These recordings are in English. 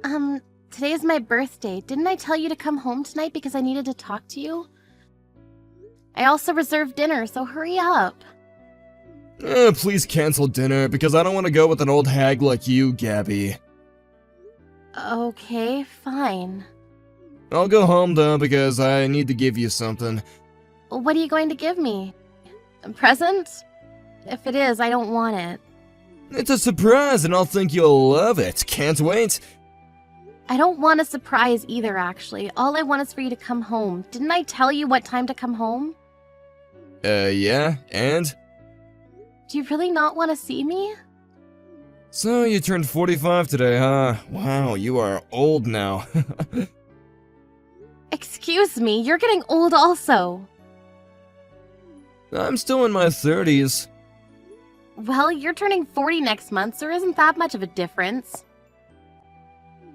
Today is my birthday. Didn't I tell you to come home tonight because I needed to talk to you? I also reserved dinner, so hurry up. Please cancel dinner, because I don't want to go with an old hag like you, Gabby. Okay, fine. I'll go home, though, because I need to give you something. What are you going to give me? A present? If it is, I don't want it. It's a surprise, and I'll think you'll love it. Can't wait. I don't want a surprise either, actually. All I want is for you to come home. Didn't I tell you what time to come home? Yeah, and? Do you really not want to see me? So, you turned 45 today, huh? Wow, you are old now. Excuse me, you're getting old also. I'm still in my 30s. Well, you're turning 40 next month, so there isn't that much of a difference.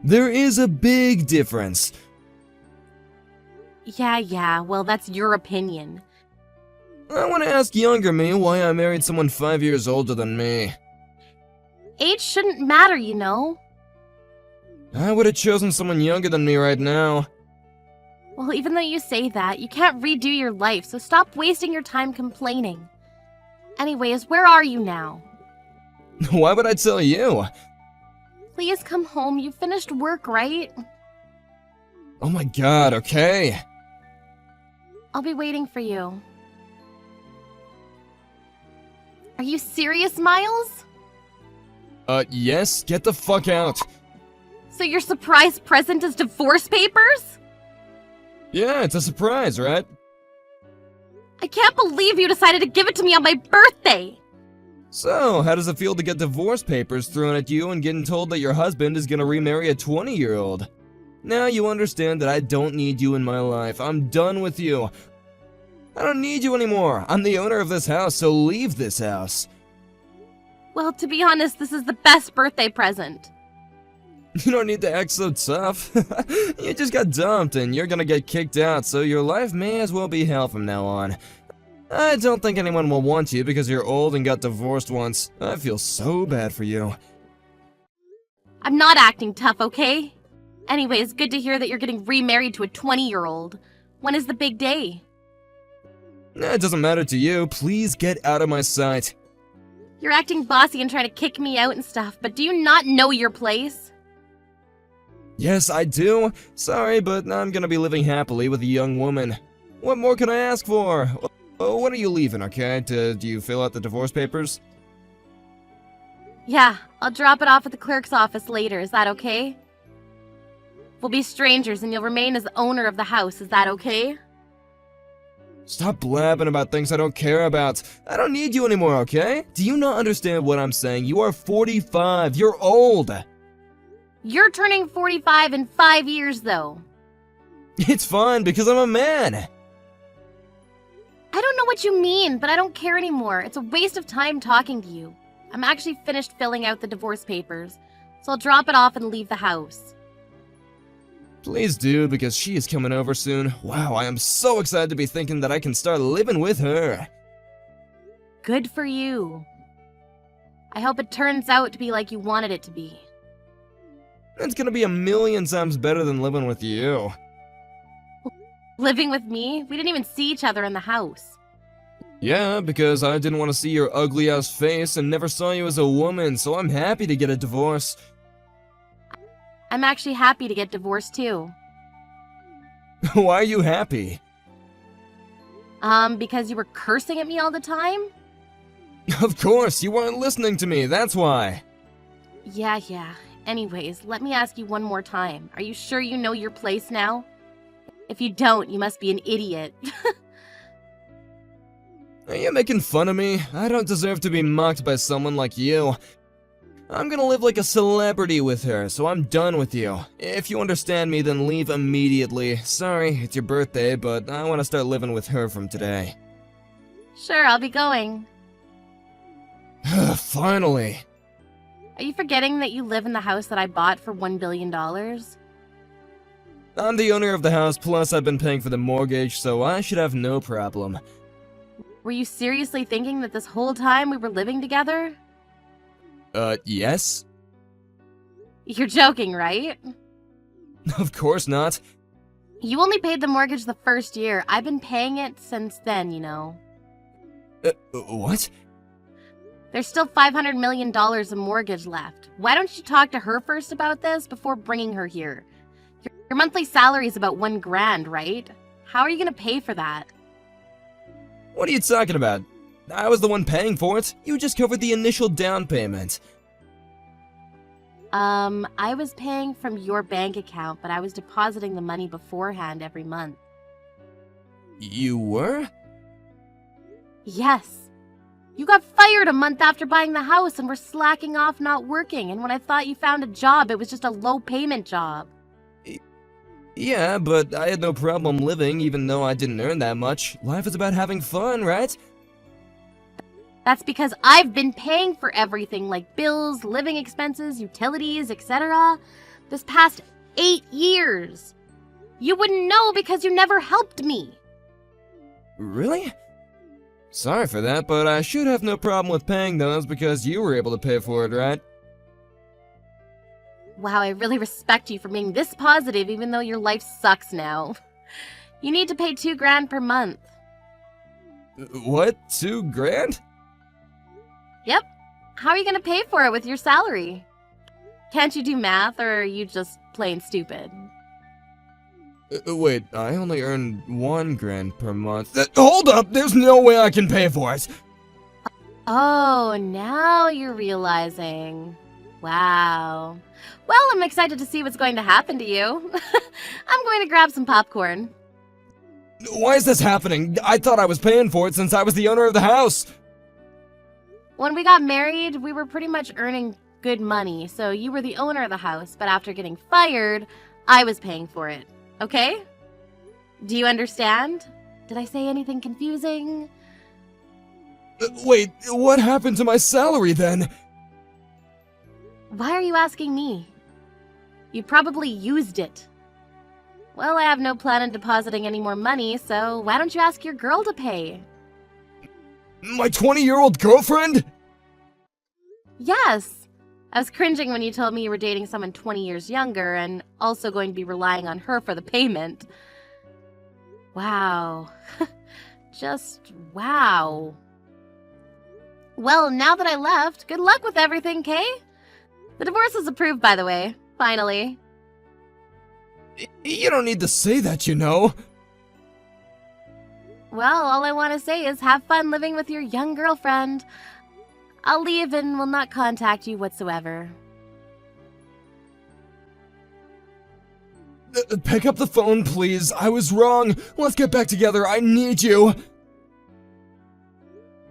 There is a big difference. Yeah, well, that's your opinion. I want to ask younger me why I married someone 5 years older than me. Age shouldn't matter, you know. I would have chosen someone younger than me right now. Well, even though you say that, you can't redo your life, so stop wasting your time complaining. Anyways, where are you now? Why would I tell you? Please come home. You finished work, right? Oh my god, okay. I'll be waiting for you. Are you serious, Miles? Yes, get the fuck out. So your surprise present is divorce papers? Yeah, it's a surprise, right? I can't believe you decided to give it to me on my birthday! So, how does it feel to get divorce papers thrown at you and getting told that your husband is gonna remarry a 20-year-old? Now you understand that I don't need you in my life. I'm done with you. I don't need you anymore. I'm the owner of this house, so leave this house. Well, to be honest, this is the best birthday present. You don't need to act so tough. You just got dumped and you're gonna get kicked out, so your life may as well be hell from now on. I don't think anyone will want you because you're old and got divorced once. I feel so bad for you. I'm not acting tough, okay? Anyways, good to hear that you're getting remarried to a 20-year-old. When is the big day? It doesn't matter to you. Please get out of my sight. You're acting bossy and trying to kick me out and stuff, but do you not know your place? Yes, I do. Sorry, but I'm gonna be living happily with a young woman. What more can I ask for? Oh, when are you leaving, okay? Do you fill out the divorce papers? Yeah, I'll drop it off at the clerk's office later. Is that okay? We'll be strangers and you'll remain as the owner of the house. Is that okay? Stop blabbing about things I don't care about. I don't need you anymore, okay? Do you not understand what I'm saying? You are 45. You're old. You're turning 45 in 5 years, though. It's fine because I'm a man. I don't know what you mean, but I don't care anymore. It's a waste of time talking to you. I'm actually finished filling out the divorce papers, so I'll drop it off and leave the house. Please do, because she is coming over soon. Wow, I am so excited to be thinking that I can start living with her. Good for you. I hope it turns out to be like you wanted it to be. It's gonna be a million times better than living with you. Living with me? We didn't even see each other in the house. Yeah, because I didn't want to see your ugly-ass face and never saw you as a woman, so I'm happy to get a divorce. I'm actually happy to get divorced, too. Why are you happy? Because you were cursing at me all the time? Of course, you weren't listening to me, that's why. Yeah. Anyways, let me ask you one more time. Are you sure you know your place now? If you don't, you must be an idiot. Are you making fun of me? I don't deserve to be mocked by someone like you. I'm gonna live like a celebrity with her, so I'm done with you. If you understand me, then leave immediately. Sorry, it's your birthday, but I want to start living with her from today. Sure, I'll be going. Finally. Are you forgetting that you live in the house that I bought for $1 billion? I'm the owner of the house, plus I've been paying for the mortgage, so I should have no problem. Were you seriously thinking that this whole time we were living together? Yes? You're joking, right? Of course not. You only paid the mortgage the first year. I've been paying it since then, you know. What? There's still $500 million of mortgage left. Why don't you talk to her first about this before bringing her here? Your monthly salary is about $1,000, right? How are you gonna pay for that? What are you talking about? I was the one paying for it. You just covered the initial down payment. I was paying from your bank account, but I was depositing the money beforehand every month. You were? Yes. You got fired a month after buying the house and were slacking off not working, and when I thought you found a job, it was just a low-payment job. Yeah, but I had no problem living even though I didn't earn that much. Life is about having fun, right? That's because I've been paying for everything like bills, living expenses, utilities, etc. this past 8 years. You wouldn't know because you never helped me. Really? Sorry for that, but I should have no problem with paying those because you were able to pay for it, right? Wow, I really respect you for being this positive even though your life sucks now. You need to pay $2,000 per month. What? $2,000? Yep. How are you going to pay for it with your salary? Can't you do math, or are you just plain stupid? Wait, I only earn $1,000 per month. Hold up! There's no way I can pay for it! Oh, now you're realizing. Wow. Well, I'm excited to see what's going to happen to you. I'm going to grab some popcorn. Why is this happening? I thought I was paying for it since I was the owner of the house. When we got married, we were pretty much earning good money, so you were the owner of the house, but after getting fired, I was paying for it. Okay? Do you understand? Did I say anything confusing? Wait, what happened to my salary then? Why are you asking me? You probably used it. Well, I have no plan on depositing any more money, so why don't you ask your girl to pay? My 20-year-old girlfriend? Yes. I was cringing when you told me you were dating someone 20 years younger and also going to be relying on her for the payment. Wow. Just wow. Well, now that I left, good luck with everything, Kay? The divorce is approved, by the way. Finally. You don't need to say that, you know. Well, all I want to say is have fun living with your young girlfriend. I'll leave and will not contact you whatsoever. Pick up the phone, please. I was wrong. Let's get back together. I need you.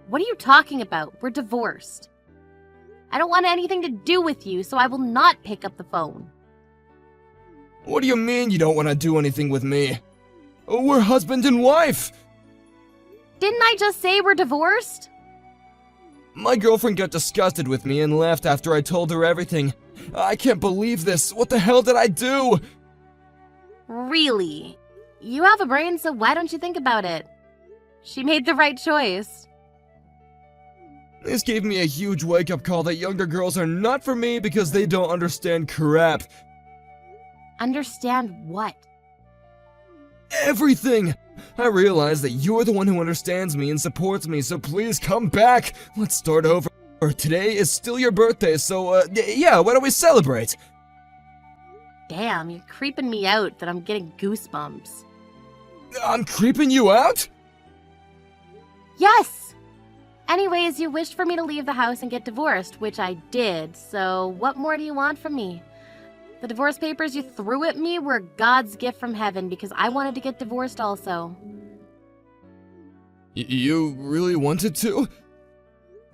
What are you talking about? We're divorced. I don't want anything to do with you, so I will not pick up the phone. What do you mean you don't want to do anything with me? We're husband and wife. Didn't I just say we're divorced? My girlfriend got disgusted with me and left after I told her everything. I can't believe this. What the hell did I do? Really? You have a brain, so why don't you think about it? She made the right choice. This gave me a huge wake-up call that younger girls are not for me because they don't understand crap. Understand what? Everything! I realize that you're the one who understands me and supports me, so please come back! Let's start over. Today is still your birthday, so, yeah, why don't we celebrate? Damn, you're creeping me out that I'm getting goosebumps. I'm creeping you out? Yes! Anyways, you wished for me to leave the house and get divorced, which I did, so what more do you want from me? The divorce papers you threw at me were God's gift from heaven because I wanted to get divorced also. You really wanted to?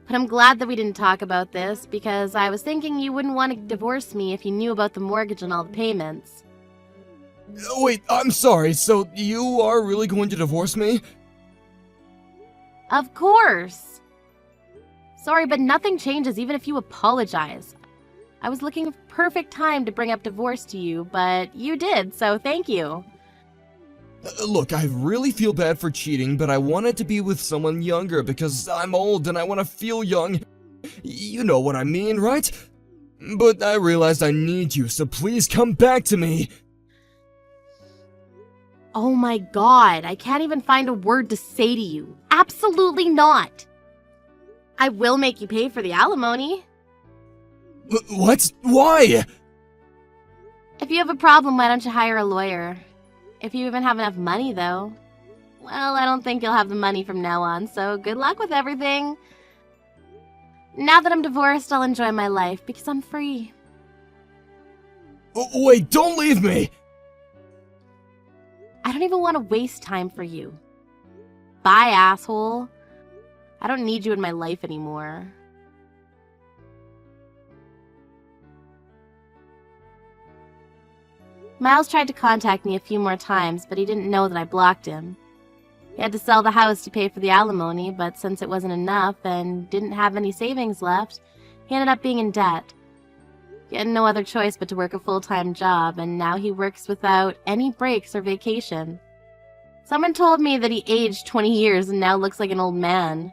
But I'm glad that we didn't talk about this because I was thinking you wouldn't want to divorce me if you knew about the mortgage and all the payments. Wait, I'm sorry, so you are really going to divorce me? Of course! Sorry, but nothing changes even if you apologize. I was looking for perfect time to bring up divorce to you, but you did, so thank you. Look, I really feel bad for cheating, but I wanted to be with someone younger because I'm old and I want to feel young. You know what I mean, right? But I realized I need you, so please come back to me. Oh my god, I can't even find a word to say to you. Absolutely not. I will make you pay for the alimony. What? Why? If you have a problem, why don't you hire a lawyer? If you even have enough money, though. Well, I don't think you'll have the money from now on, so good luck with everything. Now that I'm divorced, I'll enjoy my life because I'm free. Wait, don't leave me! I don't even want to waste time for you. Bye, asshole. I don't need you in my life anymore. Miles tried to contact me a few more times, but he didn't know that I blocked him. He had to sell the house to pay for the alimony, but since it wasn't enough and didn't have any savings left, he ended up being in debt. He had no other choice but to work a full-time job, and now he works without any breaks or vacation. Someone told me that he aged 20 years and now looks like an old man.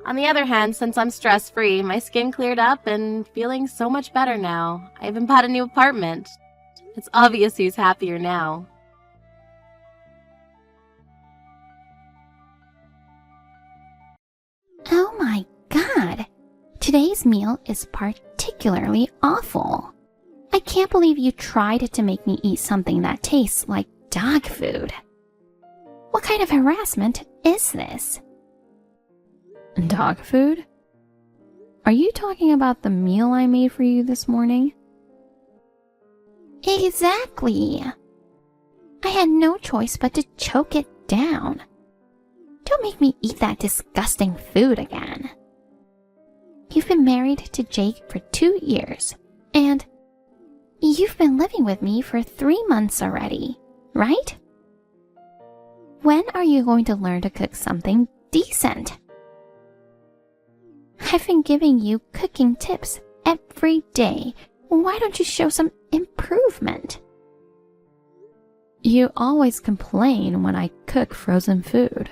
On the other hand, since I'm stress-free, my skin cleared up and feeling so much better now. I even bought a new apartment. It's obvious he's happier now. Oh my god! Today's meal is particularly awful. I can't believe you tried to make me eat something that tastes like dog food. What kind of harassment is this? Dog food? Are you talking about the meal I made for you this morning? Exactly. I had no choice but to choke it down. Don't make me eat that disgusting food again. You've been married to Jake for 2 years, and you've been living with me for 3 months already, right? When are you going to learn to cook something decent? I've been giving you cooking tips every day. Why don't you show some improvement? You always complain when I cook frozen food.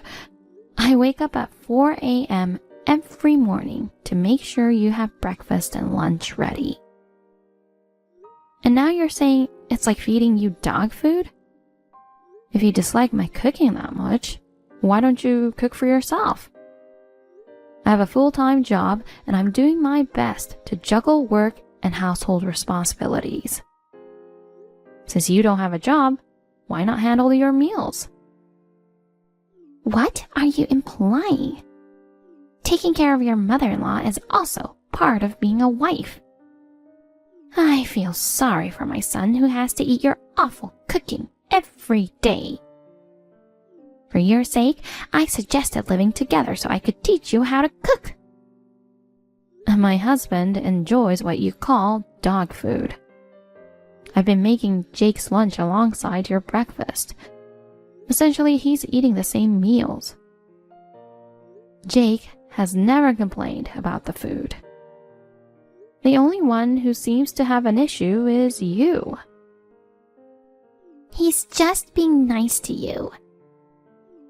I wake up at 4 a.m. every morning to make sure you have breakfast and lunch ready. And now you're saying it's like feeding you dog food? If you dislike my cooking that much, why don't you cook for yourself? I have a full-time job and I'm doing my best to juggle work and household responsibilities. Since you don't have a job, why not handle your meals? What are you implying? Taking care of your mother-in-law is also part of being a wife. I feel sorry for my son who has to eat your awful cooking every day. For your sake, I suggested living together so I could teach you how to cook. My husband enjoys what you call dog food. I've been making Jake's lunch alongside your breakfast. Essentially, he's eating the same meals. Jake has never complained about the food. The only one who seems to have an issue is you. He's just being nice to you.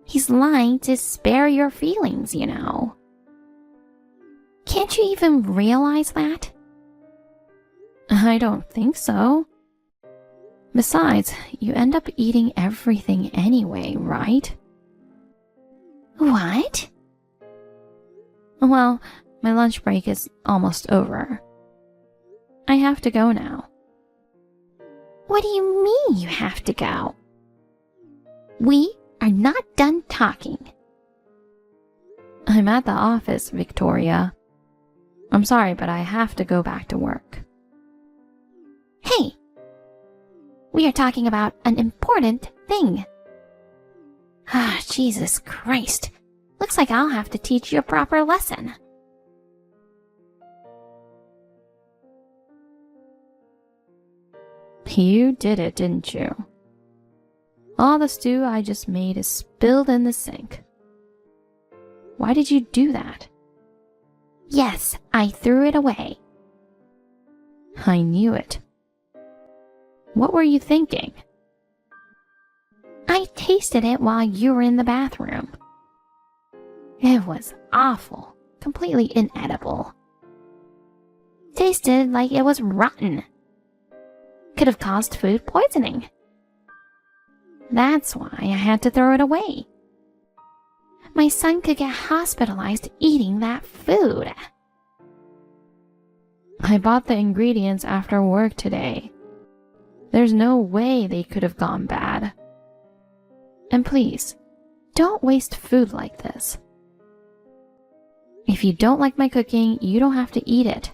He's lying to spare your feelings, you know. Can't you even realize that? I don't think so. Besides, you end up eating everything anyway, right? What? Well, my lunch break is almost over. I have to go now. What do you mean you have to go? We are not done talking. I'm at the office, Victoria. I'm sorry, but I have to go back to work. Hey! We are talking about an important thing. Ah, Jesus Christ. Looks like I'll have to teach you a proper lesson. You did it, didn't you? All the stew I just made is spilled in the sink. Why did you do that? Yes, I threw it away. I knew it. What were you thinking? I tasted it while you were in the bathroom. It was awful, completely inedible. Tasted like it was rotten. Could have caused food poisoning. That's why I had to throw it away. My son could get hospitalized eating that food. I bought the ingredients after work today. There's no way they could have gone bad. And please, don't waste food like this. If you don't like my cooking, you don't have to eat it.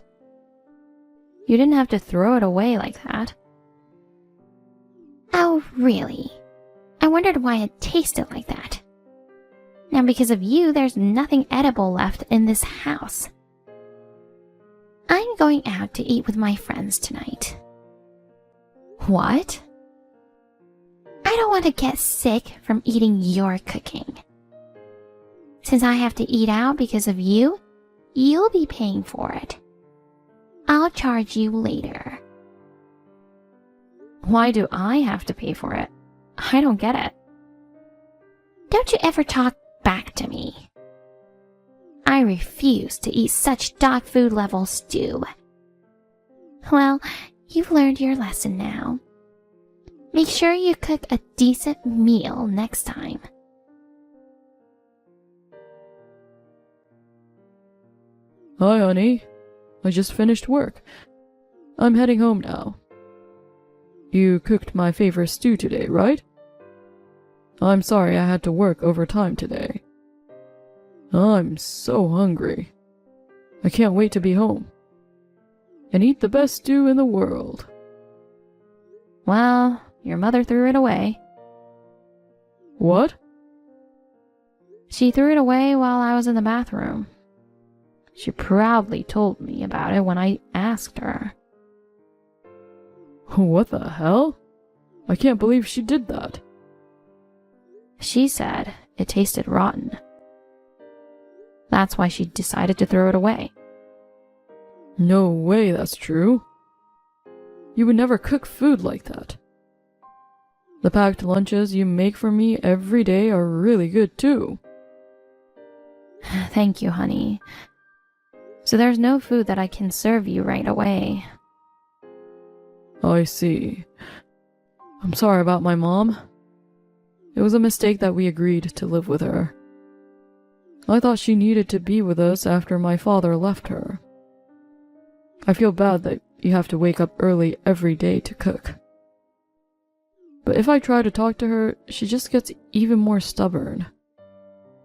You didn't have to throw it away like that. Oh, really? I wondered why it tasted like that. Now, because of you, there's nothing edible left in this house. I'm going out to eat with my friends tonight. What? I don't want to get sick from eating your cooking. Since I have to eat out because of you, you'll be paying for it. I'll charge you later. Why do I have to pay for it? I don't get it. Don't you ever talk back to me. I refuse to eat such dog food level stew. Well, you've learned your lesson now. Make sure you cook a decent meal next time. Hi, honey. I just finished work. I'm heading home now. You cooked my favorite stew today, right? I'm sorry I had to work overtime today. I'm so hungry. I can't wait to be home and eat the best stew in the world. Well, your mother threw it away. What? She threw it away while I was in the bathroom. She proudly told me about it when I asked her. What the hell? I can't believe she did that. She said it tasted rotten. That's why she decided to throw it away. No way that's true. You would never cook food like that. The packed lunches you make for me every day are really good too. Thank you, honey. So there's no food that I can serve you right away. I see. I'm sorry about my mom. It was a mistake that we agreed to live with her. I thought she needed to be with us after my father left her. I feel bad that you have to wake up early every day to cook. But if I try to talk to her, she just gets even more stubborn.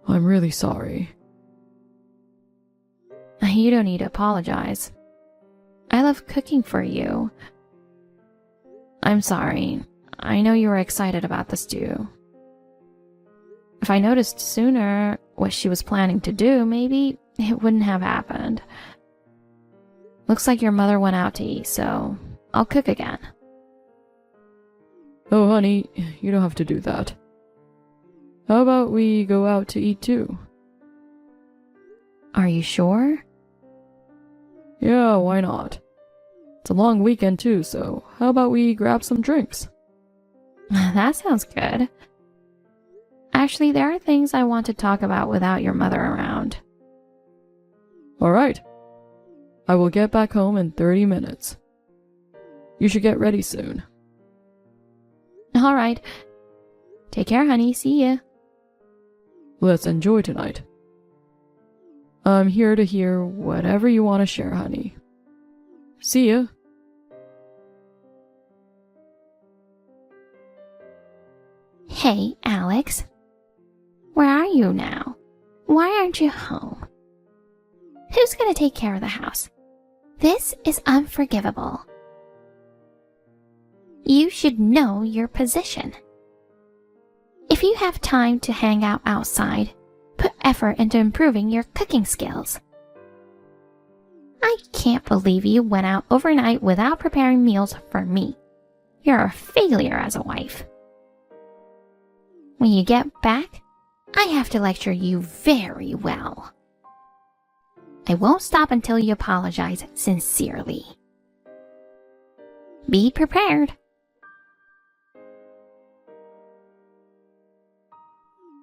I'm really sorry. You don't need to apologize. I love cooking for you. I'm sorry. I know you were excited about the stew. If I noticed sooner what she was planning to do, maybe it wouldn't have happened. Looks like your mother went out to eat, so I'll cook again. Oh, honey, you don't have to do that. How about we go out to eat too? Are you sure? Yeah, why not? It's a long weekend too, so how about we grab some drinks? That sounds good. Actually, there are things I want to talk about without your mother around. Alright. I will get back home in 30 minutes. You should get ready soon. Alright. Take care, honey. See ya. Let's enjoy tonight. I'm here to hear whatever you want to share, honey. See ya. Hey, Alex. Where are you now? Why aren't you home? Who's going to take care of the house? This is unforgivable. You should know your position. If you have time to hang out outside, put effort into improving your cooking skills. I can't believe you went out overnight without preparing meals for me. You're a failure as a wife. When you get back, I have to lecture you very well. I won't stop until you apologize sincerely. Be prepared.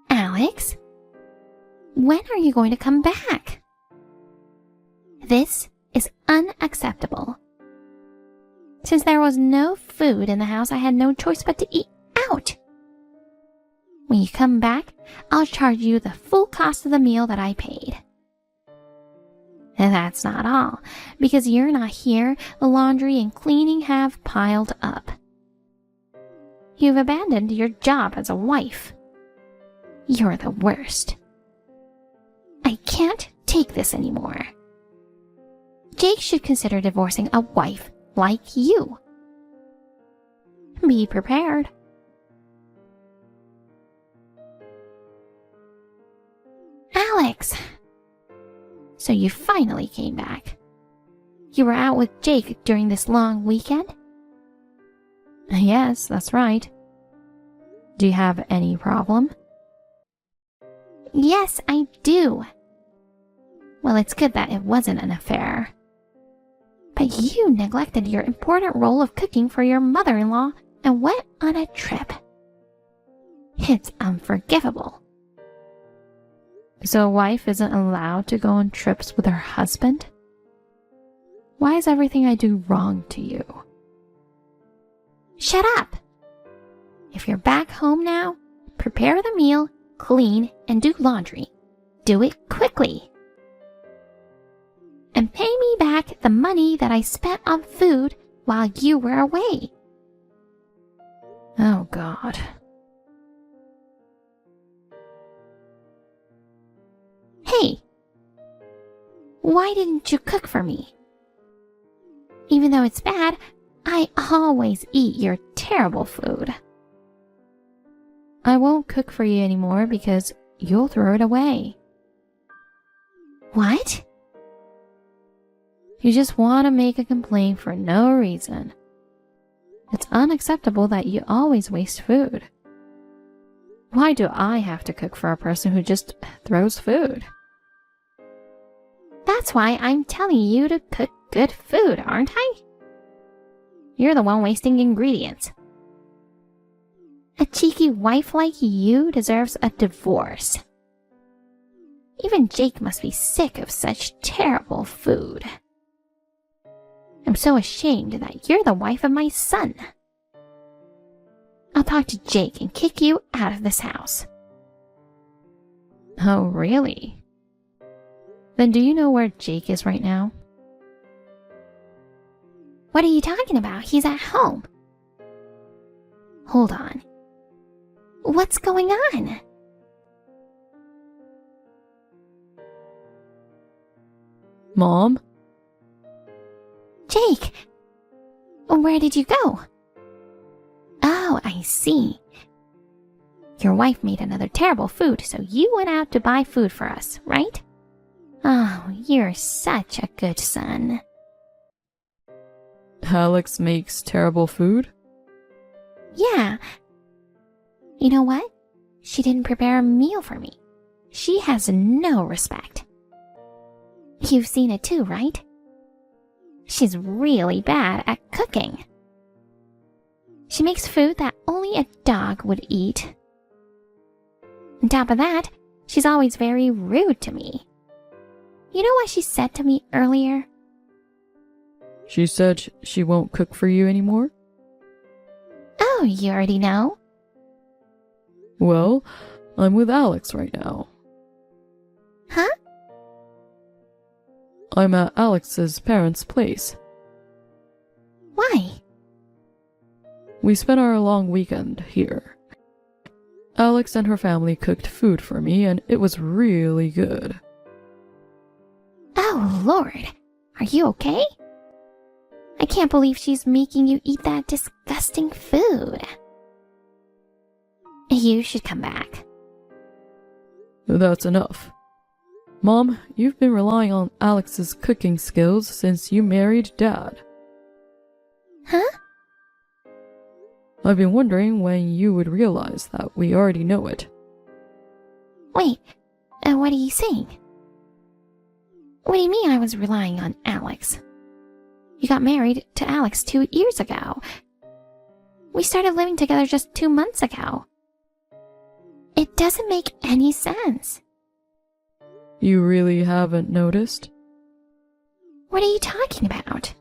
Alex, when are you going to come back? This is unacceptable. Since there was no food in the house, I had no choice but to eat out. When you come back, I'll charge you the full cost of the meal that I paid. And that's not all. Because you're not here, the laundry and cleaning have piled up. You've abandoned your job as a wife. You're the worst. I can't take this anymore. Jake should consider divorcing a wife like you. Be prepared. Alex! So you finally came back. You were out with Jake during this long weekend? Yes, that's right. Do you have any problem? Yes, I do. Well, it's good that it wasn't an affair. But you neglected your important role of cooking for your mother-in-law and went on a trip. It's unforgivable. So a wife isn't allowed to go on trips with her husband? Why is everything I do wrong to you? Shut up! If you're back home now, prepare the meal, clean, and do laundry. Do it quickly. And pay me back the money that I spent on food while you were away. Oh, God. Hey! Why didn't you cook for me? Even though it's bad, I always eat your terrible food. I won't cook for you anymore because you'll throw it away. What? You just want to make a complaint for no reason. It's unacceptable that you always waste food. Why do I have to cook for a person who just throws food? That's why I'm telling you to cook good food, aren't I? You're the one wasting ingredients. A cheeky wife like you deserves a divorce. Even Jake must be sick of such terrible food. I'm so ashamed that you're the wife of my son. I'll talk to Jake and kick you out of this house. Oh, really? Then do you know where Jake is right now? What are you talking about? He's at home. Hold on. What's going on? Mom? Jake! Where did you go? Oh, I see. Your wife made another terrible food, so you went out to buy food for us, right? Oh, you're such a good son. Alex makes terrible food? Yeah. You know what? She didn't prepare a meal for me. She has no respect. You've seen it too, right? She's really bad at cooking. She makes food that only a dog would eat. On top of that, she's always very rude to me. You know what she said to me earlier? She said she won't cook for you anymore? Oh, you already know? Well, I'm with Alex right now. Huh? I'm at Alex's parents' place. Why? We spent our long weekend here. Alex and her family cooked food for me, and it was really good. Oh, Lord. Are you okay? I can't believe she's making you eat that disgusting food. You should come back. That's enough. Mom, you've been relying on Alex's cooking skills since you married Dad. Huh? I've been wondering when you would realize that we already know it. Wait, what are you saying? What do you mean I was relying on Alex? You got married to Alex 2 years ago. We started living together just 2 months ago. It doesn't make any sense. You really haven't noticed? What are you talking about?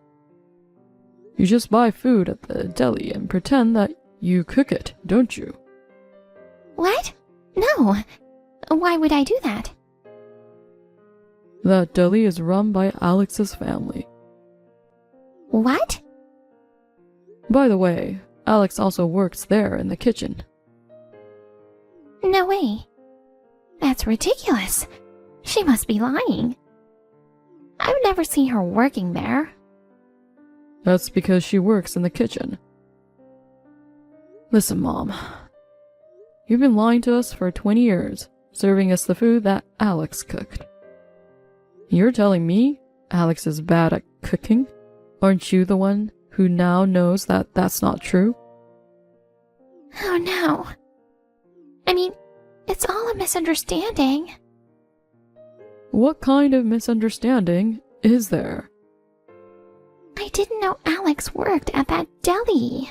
You just buy food at the deli and pretend that you cook it, don't you? What? No. Why would I do that? That deli is run by Alex's family. What? By the way, Alex also works there in the kitchen. No way. That's ridiculous. She must be lying. I've never seen her working there. That's because she works in the kitchen. Listen, Mom. You've been lying to us for 20 years, serving us the food that Alex cooked. You're telling me Alex is bad at cooking? Aren't you the one who now knows that that's not true? Oh no. I mean, it's all a misunderstanding. What kind of misunderstanding is there? I didn't know Alex worked at that deli.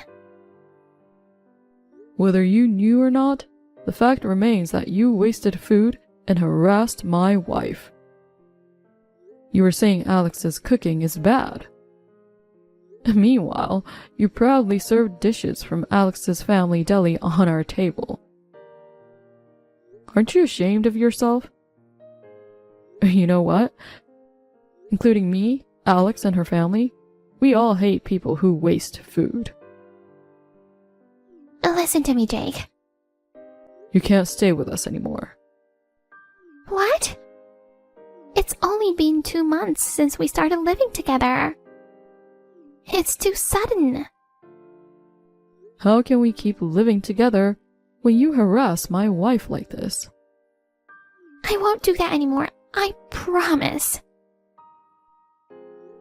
Whether you knew or not, the fact remains that you wasted food and harassed my wife. You were saying Alex's cooking is bad. Meanwhile, you proudly served dishes from Alex's family deli on our table. Aren't you ashamed of yourself? You know what? Including me, Alex, and her family, we all hate people who waste food. Listen to me, Jake. You can't stay with us anymore. What? It's only been 2 months since we started living together. It's too sudden. How can we keep living together when you harass my wife like this? I won't do that anymore. I promise.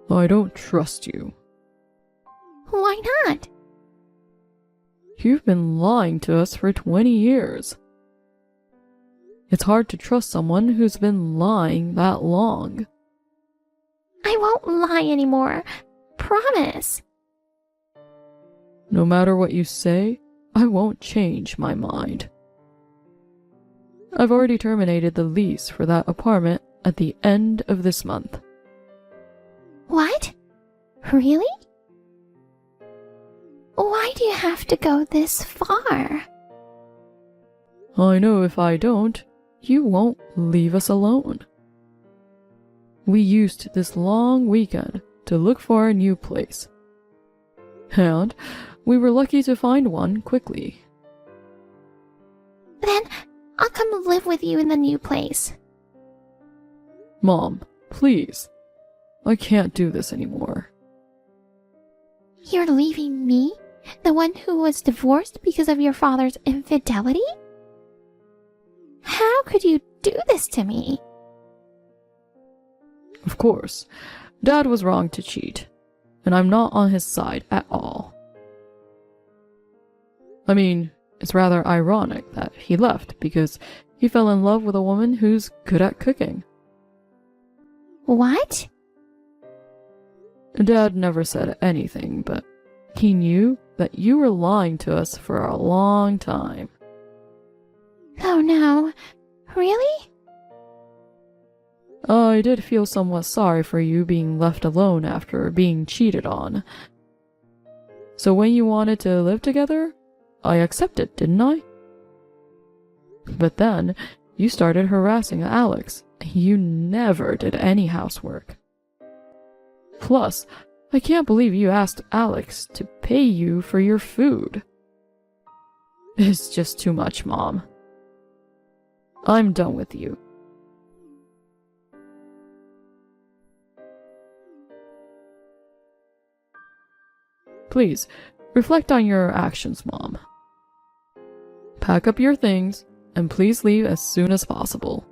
I don't trust you. Why not? You've been lying to us for 20 years. It's hard to trust someone who's been lying that long. I won't lie anymore. Promise. No matter what you say, I won't change my mind. I've already terminated the lease for that apartment at the end of this month. What? Really? Why do you have to go this far? I know if I don't, you won't leave us alone. We used this long weekend to look for a new place. And we were lucky to find one quickly. Then I'll come live with you in the new place. Mom, please. I can't do this anymore. You're leaving me? The one who was divorced because of your father's infidelity? How could you do this to me? Of course, Dad was wrong to cheat, and I'm not on his side at all. I mean, it's rather ironic that he left because he fell in love with a woman who's good at cooking. What? Dad never said anything, but he knew that you were lying to us for a long time. Oh no. Really? I did feel somewhat sorry for you being left alone after being cheated on. So when you wanted to live together, I accepted, didn't I? But then, you started harassing Alex. You never did any housework. Plus, I can't believe you asked Alex to pay you for your food. It's just too much, Mom. I'm done with you. Please, reflect on your actions, Mom. Pack up your things, and please leave as soon as possible.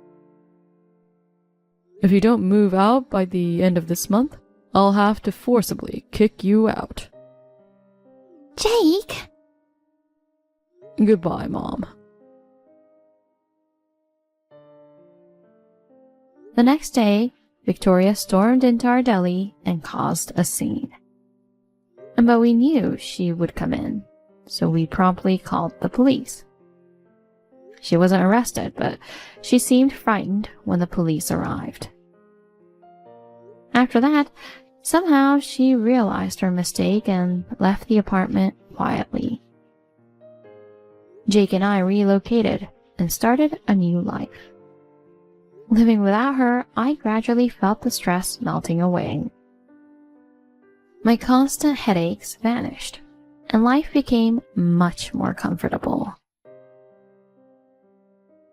If you don't move out by the end of this month, I'll have to forcibly kick you out. Jake? Goodbye, Mom. The next day, Victoria stormed into our deli and caused a scene. But we knew she would come in, so we promptly called the police. She wasn't arrested, but she seemed frightened when the police arrived. After that, somehow she realized her mistake and left the apartment quietly. Jake and I relocated and started a new life. Living without her, I gradually felt the stress melting away. My constant headaches vanished, and life became much more comfortable.